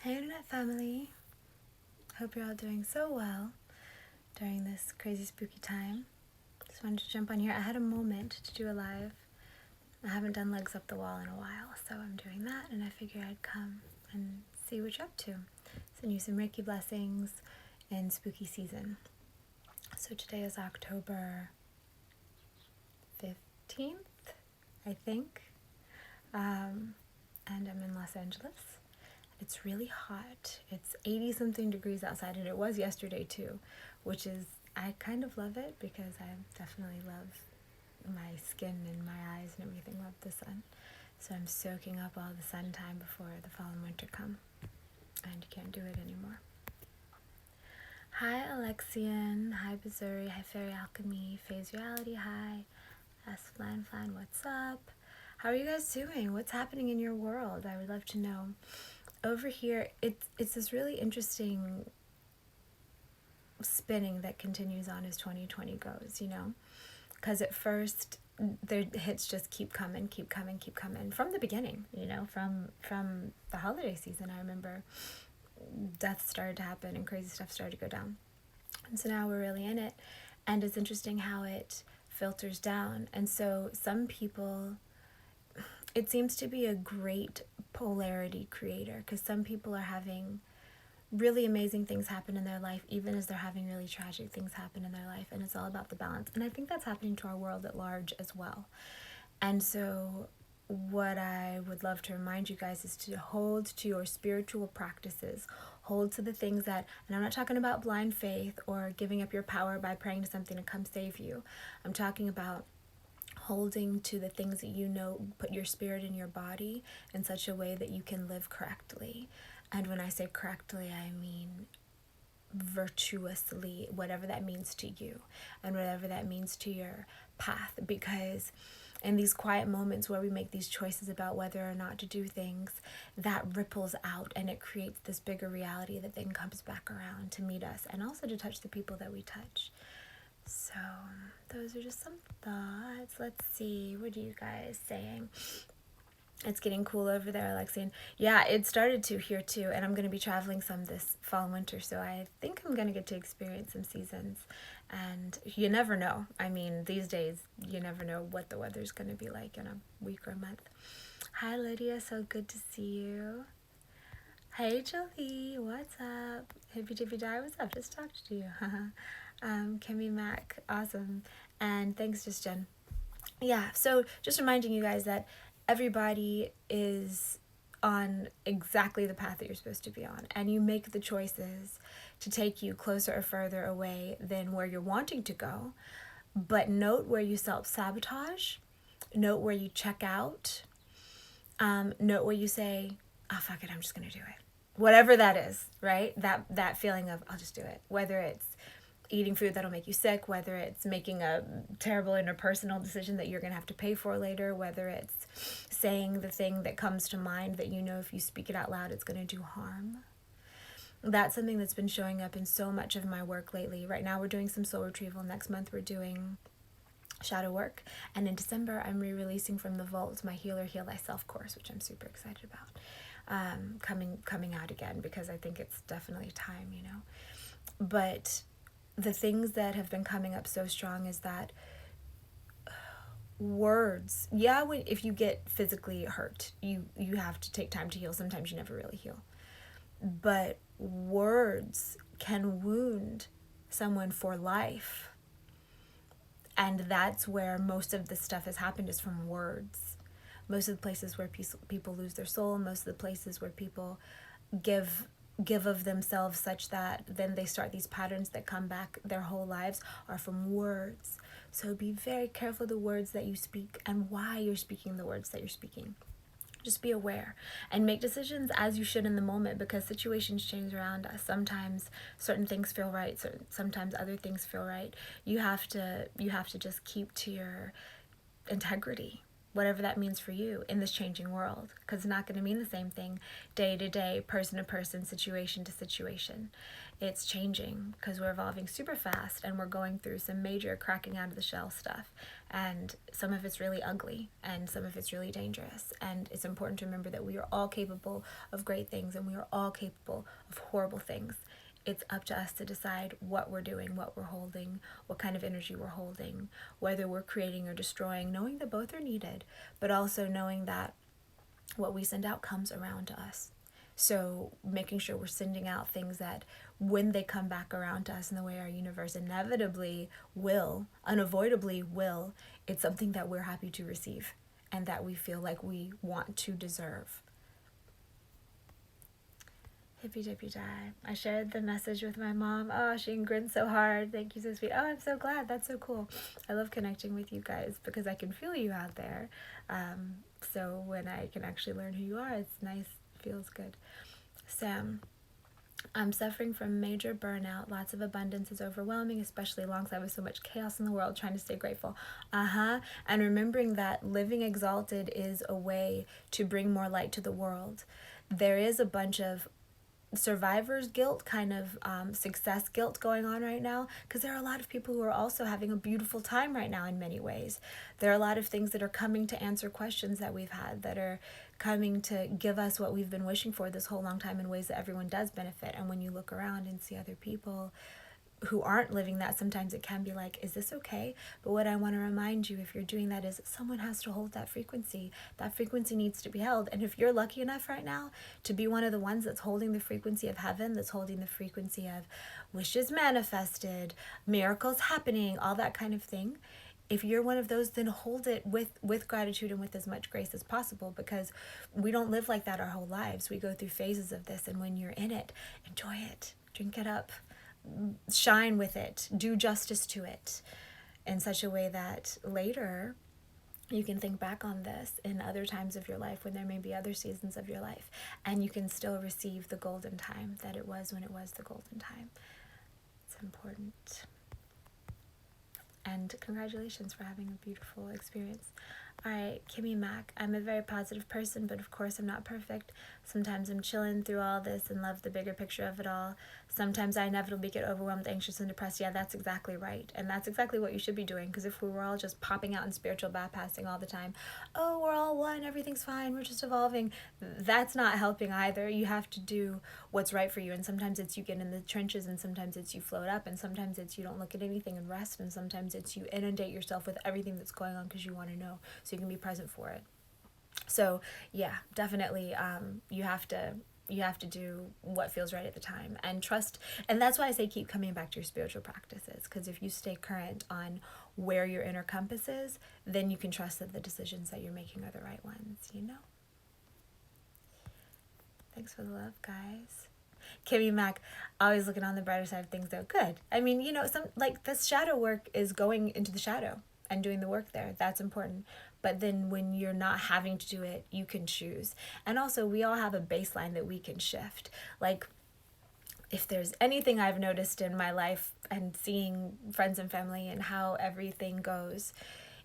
Hey Internet family, hope you're all doing so well during this crazy spooky time. Just wanted to jump on here. I had a moment to do a live. I haven't done legs up the wall in a while, so I'm doing that, and I figured I'd come and see what you're up to. Send you some Reiki blessings in spooky season. So today is October 15th, I think, and I'm in Los Angeles. It's really hot. It's 80 something degrees outside, and it was yesterday too, which is, I kind of love it because I definitely love my skin and my eyes and everything, love the sun. So I'm soaking up all the sun time before the fall and winter come, and you can't do it anymore. Hi Alexian, hi Bazuri, hi Fairy Alchemy, Phase Reality, hi Ask Flan, what's up? How are you guys doing? What's happening in your world? I would love to know. Over here, it's this really interesting spinning that continues on as 2020 goes, because at first the hits just keep coming from the beginning, from the holiday season. I remember death started to happen and crazy stuff started to go down, and so now we're really in it, and it's interesting how it filters down. And so some people, it seems to be a great polarity creator, because some people are having really amazing things happen in their life, even as they're having really tragic things happen in their life, and it's all about the balance. And I think that's happening to our world at large as well. And so what I would love to remind you guys is to hold to your spiritual practices, hold to the things that, and I'm not talking about blind faith or giving up your power by praying to something to come save you. I'm talking about holding to the things that put your spirit in your body in such a way that you can live correctly. And when I say correctly, I mean virtuously, whatever that means to you and whatever that means to your path. Because in these quiet moments where we make these choices about whether or not to do things, that ripples out and it creates this bigger reality that then comes back around to meet us and also to touch the people that we touch. So those are just some thoughts. Let's see, what are you guys saying? It's getting cool over there, Alexian. Yeah, it started to here too, and I'm going to be traveling some this fall and winter, so I think I'm going to get to experience some seasons. And you never know. I mean, these days, you never know what the weather's going to be like in a week or a month. Hi, Lydia. So good to see you. Hey, Jolie. What's up? Hippy Dippy Die. What's up? Just talked to you. Kimmy Mac. Awesome. And thanks, just Jen. Yeah, so just reminding you guys that everybody is on exactly the path that you're supposed to be on, and you make the choices to take you closer or further away than where you're wanting to go. But note where you self-sabotage, note where you check out, note where you say, oh fuck it, I'm just gonna do it, whatever that is, right? That feeling of I'll just do it, whether it's eating food that'll make you sick, whether it's making a terrible interpersonal decision that you're going to have to pay for later, whether it's saying the thing that comes to mind that if you speak it out loud, it's going to do harm. That's something that's been showing up in so much of my work lately. Right now we're doing some soul retrieval. Next month we're doing shadow work. And in December, I'm re-releasing from the vault my Heal Thyself course, which I'm super excited about. Coming out again, because I think it's definitely time, But the things that have been coming up so strong is that words, if you get physically hurt, you have to take time to heal. Sometimes you never really heal. But words can wound someone for life. And that's where most of this stuff has happened, is from words. Most of the places where people lose their soul, most of the places where people give of themselves such that then they start these patterns that come back their whole lives are from words. So be very careful the words that you speak and why you're speaking the words that you're speaking. Just be aware and make decisions as you should in the moment, because situations change around us. Sometimes certain things feel right, sometimes other things feel right. You have to just keep to your integrity. whatever that means for you in this changing world, because it's not going to mean the same thing day to day, person to person, situation to situation. It's changing because we're evolving super fast and we're going through some major cracking out of the shell stuff, and some of it's really ugly and some of it's really dangerous. And it's important to remember that we are all capable of great things and we are all capable of horrible things. It's up to us to decide what we're doing, what we're holding, what kind of energy we're holding, whether we're creating or destroying, knowing that both are needed, but also knowing that what we send out comes around to us. So making sure we're sending out things that when they come back around to us in the way our universe inevitably will, unavoidably will, it's something that we're happy to receive and that we feel like we want to deserve. Hippy dippy die. I shared the message with my mom. Oh, she grinned so hard. Thank you, so sweet. Oh, I'm so glad. That's so cool. I love connecting with you guys because I can feel you out there. So when I can actually learn who you are, it's nice. Feels good. Sam, I'm suffering from major burnout. Lots of abundance is overwhelming, especially alongside with so much chaos in the world, trying to stay grateful. And remembering that living exalted is a way to bring more light to the world. There is a bunch of survivor's guilt, kind of success guilt going on right now, because there are a lot of people who are also having a beautiful time right now in many ways. There are a lot of things that are coming to answer questions that we've had, that are coming to give us what we've been wishing for this whole long time in ways that everyone does benefit. And when you look around and see other people who aren't living that, sometimes it can be like, is this okay? But what I want to remind you, if you're doing that, is someone has to hold that frequency. That frequency needs to be held. And if you're lucky enough right now to be one of the ones that's holding the frequency of heaven, that's holding the frequency of wishes manifested, miracles happening, all that kind of thing, if you're one of those, then hold it with gratitude and with as much grace as possible, because we don't live like that our whole lives. We go through phases of this, and when you're in it, enjoy it, drink it up, shine with it, do justice to it in such a way that later you can think back on this in other times of your life, when there may be other seasons of your life, and you can still receive the golden time that it was when it was the golden time. It's important. And congratulations for having a beautiful experience. All right, Kimmy Mac. I'm a very positive person, but of course I'm not perfect. Sometimes I'm chilling through all this and love the bigger picture of it all. Sometimes I inevitably get overwhelmed, anxious, and depressed. Yeah, that's exactly right. And that's exactly what you should be doing, because if we were all just popping out in spiritual bypassing all the time, oh, we're all one, everything's fine, we're just evolving, that's not helping either. You have to do what's right for you. And sometimes it's you get in the trenches, and sometimes it's you float up, and sometimes it's you don't look at anything and rest, and sometimes it's you inundate yourself with everything that's going on because you want to know, so you can be present for it. So yeah, definitely you have to do what feels right at the time and trust. And that's why I say keep coming back to your spiritual practices, because if you stay current on where your inner compass is, then you can trust that the decisions that you're making are the right ones, you know? Thanks for the love, guys. Kimmy Mac, always looking on the brighter side of things, though. Good. I mean, you know, some like this shadow work is going into the shadow and doing the work there. That's important. But then when you're not having to do it, you can choose. And also, we all have a baseline that we can shift. Like, if there's anything I've noticed in my life and seeing friends and family and how everything goes,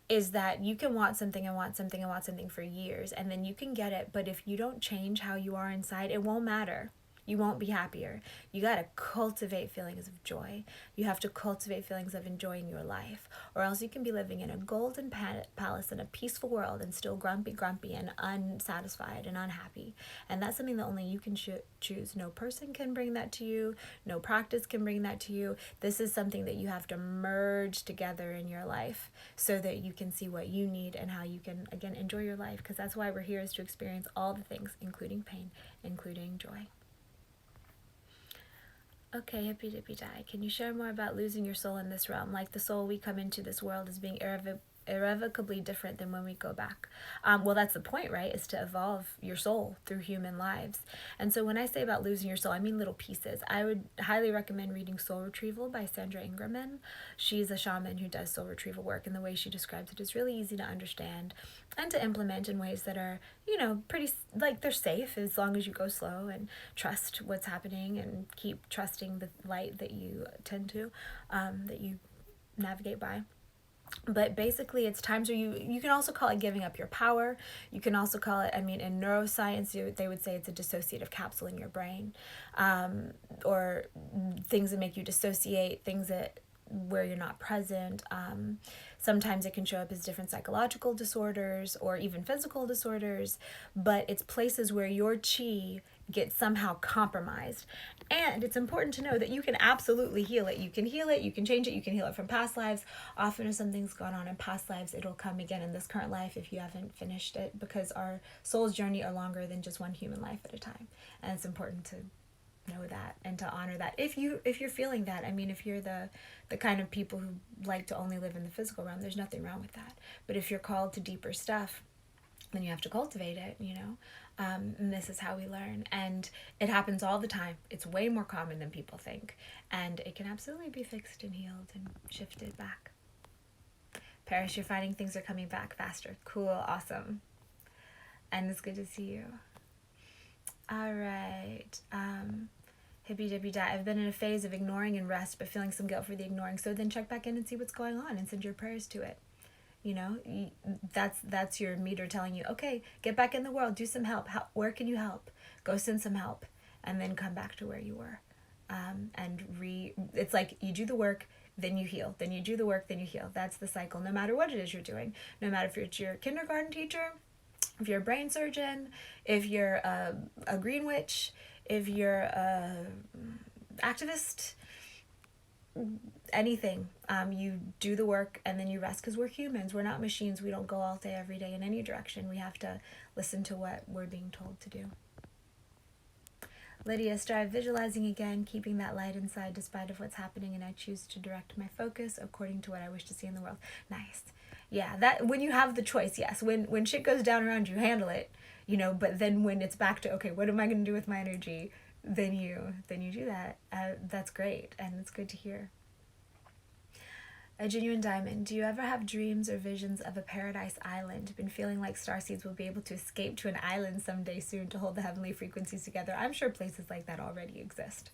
is that you can want something and want something and want something for years, and then you can get it. But if you don't change how you are inside, it won't matter. You won't be happier. You got to cultivate feelings of joy. You have to cultivate feelings of enjoying your life, or else you can be living in a golden palace in a peaceful world and still grumpy and unsatisfied and unhappy. And that's something that only you can choose. No person can bring that to you. No practice can bring that to you. This is something that you have to merge together in your life so that you can see what you need and how you can, again, enjoy your life, because that's why we're here, is to experience all the things, including pain, including joy. Okay, hippy dippy die. Can you share more about losing your soul in this realm? Like the soul we come into this world as being irrevocably different than when we go back. Well, that's the point, right? Is to evolve your soul through human lives. And so when I say about losing your soul, I mean little pieces. I would highly recommend reading Soul Retrieval by Sandra Ingerman. She's a shaman who does soul retrieval work, and the way she describes it is really easy to understand and to implement in ways that are, you know, pretty, like, they're safe as long as you go slow and trust what's happening and keep trusting the light that you tend to, that you navigate by. But basically, it's times where you can also call it giving up your power. You can also call it, I mean, in neuroscience, they would say it's a dissociative capsule in your brain, or things that make you dissociate, things that where you're not present. Sometimes it can show up as different psychological disorders or even physical disorders, but it's places where your chi gets somehow compromised. And it's important to know that you can absolutely heal it. You can heal it, you can change it, you can heal it from past lives. Often if something's gone on in past lives, it'll come again in this current life if you haven't finished it, because our soul's journey are longer than just one human life at a time. And it's important to know that and to honor that if you're feeling that. I mean, if you're the kind of people who like to only live in the physical realm, there's nothing wrong with that. But if you're called to deeper stuff, then you have to cultivate it, and this is how we learn. And it happens all the time. It's way more common than people think, and it can absolutely be fixed and healed and shifted back. Paris, you're finding things are coming back faster. Cool. Awesome. And it's good to see you. All right. Hippie dippy die. I've been in a phase of ignoring and rest, but feeling some guilt for the ignoring. So then check back in and see what's going on and send your prayers to it. That's your meter telling you, okay, get back in the world, do some help. Where can you help? Go send some help, and then come back to where you were. It's like you do the work, then you heal. Then you do the work, then you heal. That's the cycle, no matter what it is you're doing. No matter if it's your kindergarten teacher, if you're a brain surgeon, if you're a green witch, if you're a activist, anything. You do the work and then you rest, because we're humans. We're not machines. We don't go all day every day in any direction. We have to listen to what we're being told to do. Lydia, strive visualizing again, keeping that light inside despite of what's happening, and I choose to direct my focus according to what I wish to see in the world. Nice. Yeah, that when you have the choice, yes. When shit goes down around you, handle it, but then when it's back to, okay, what am I going to do with my energy? Then you do that. That's great, and it's good to hear. A genuine diamond. Do you ever have dreams or visions of a paradise island? Been feeling like starseeds will be able to escape to an island someday soon to hold the heavenly frequencies together. I'm sure places like that already exist,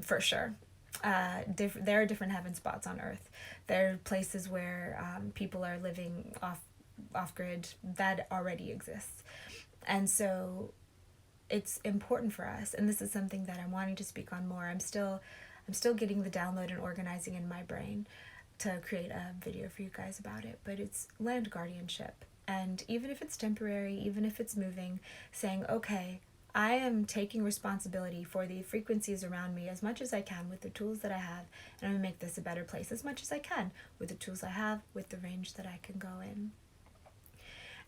for sure. There are different heaven spots on Earth. There are places where people are living off grid. That already exists, and so it's important for us. And this is something that I'm wanting to speak on more. I'm still getting the download and organizing in my brain to create a video for you guys about it. But it's land guardianship, and even if it's temporary, even if it's moving, saying, okay, I am taking responsibility for the frequencies around me as much as I can with the tools that I have, and I'm going to make this a better place as much as I can with the tools I have, with the range that I can go in.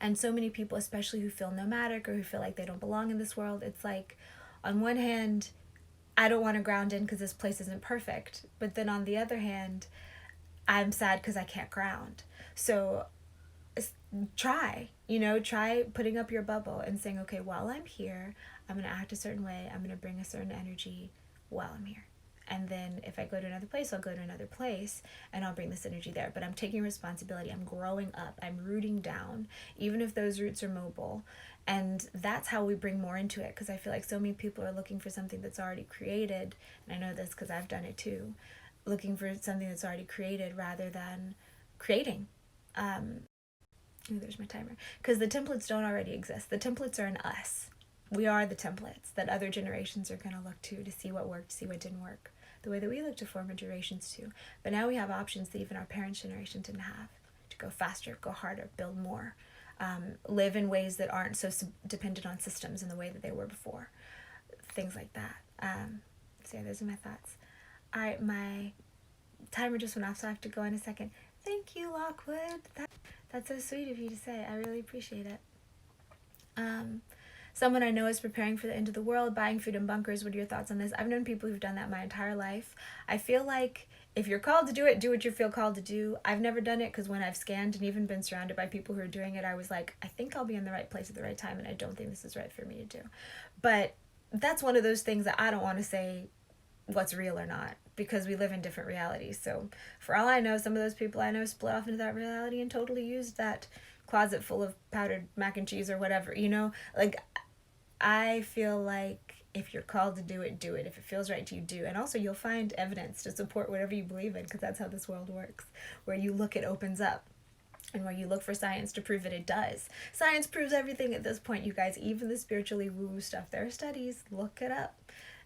And so many people, especially who feel nomadic or who feel like they don't belong in this world, it's like, on one hand, I don't want to ground in because this place isn't perfect. But then on the other hand, I'm sad because I can't ground. So try putting up your bubble and saying, okay, while I'm here, I'm going to act a certain way. I'm going to bring a certain energy while I'm here. And then if I go to another place, I'll go to another place and I'll bring this energy there. But I'm taking responsibility. I'm growing up. I'm rooting down, even if those roots are mobile. And that's how we bring more into it, because I feel like so many people are looking for something that's already created. And I know this because I've done it too. Looking for something that's already created rather than creating. There's my timer. Because the templates don't already exist. The templates are in us. We are the templates that other generations are going to look to see what worked, see what didn't work. The way that we look to former generations too. But now we have options that even our parents' generation didn't have. To go faster, go harder, build more. Live in ways that aren't so dependent on systems in the way that they were before. Things like that. So yeah, those are my thoughts. All right, my timer just went off, so I have to go in a second. Thank you, Lockwood. That's so sweet of you to say. I really appreciate it. Someone I know is preparing for the end of the world, buying food in bunkers. What are your thoughts on this? I've known people who've done that my entire life. I feel like if you're called to do it, do what you feel called to do. I've never done it because when I've scanned and even been surrounded by people who are doing it, I was like, I think I'll be in the right place at the right time, and I don't think this is right for me to do. But that's one of those things that I don't want to say what's real or not, because we live in different realities. So for all I know, some of those people I know split off into that reality and totally used that closet full of powdered mac and cheese or whatever, like I feel like If you're called to do it, do it. If it feels right to you, do. And also you'll find evidence to support whatever you believe in, because that's how this world works. Where you look, it opens up. And where you look for science to prove it, it does. Science proves everything at this point, you guys. Even the spiritually woo-woo stuff. There are studies. Look it up.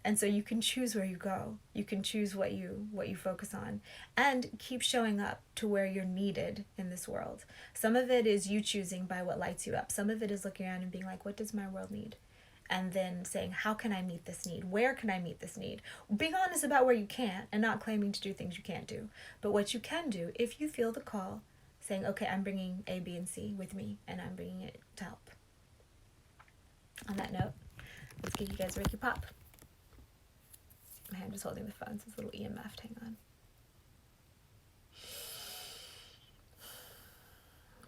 And so you can choose where you go. You can choose what you focus on. And keep showing up to where you're needed in this world. Some of it is you choosing by what lights you up. Some of it is looking around and being like, what does my world need? And then saying, how can I meet this need? Where can I meet this need? Being honest about where you can't and not claiming to do things you can't do. But what you can do, if you feel the call, saying, okay, I'm bringing A, B, and C with me, and I'm bringing it to help. On that note, let's give you guys a Reiki pop. My hand is holding the phone, so it's a little EMF. Hang on.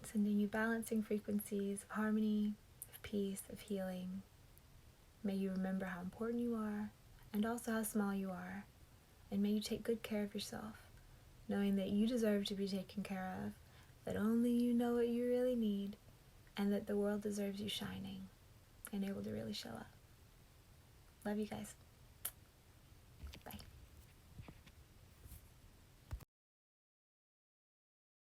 Sending you balancing frequencies of harmony, of peace, of healing. May you remember how important you are, and also how small you are. And may you take good care of yourself, knowing that you deserve to be taken care of, that only you know what you really need, and that the world deserves you shining and able to really show up. Love you guys.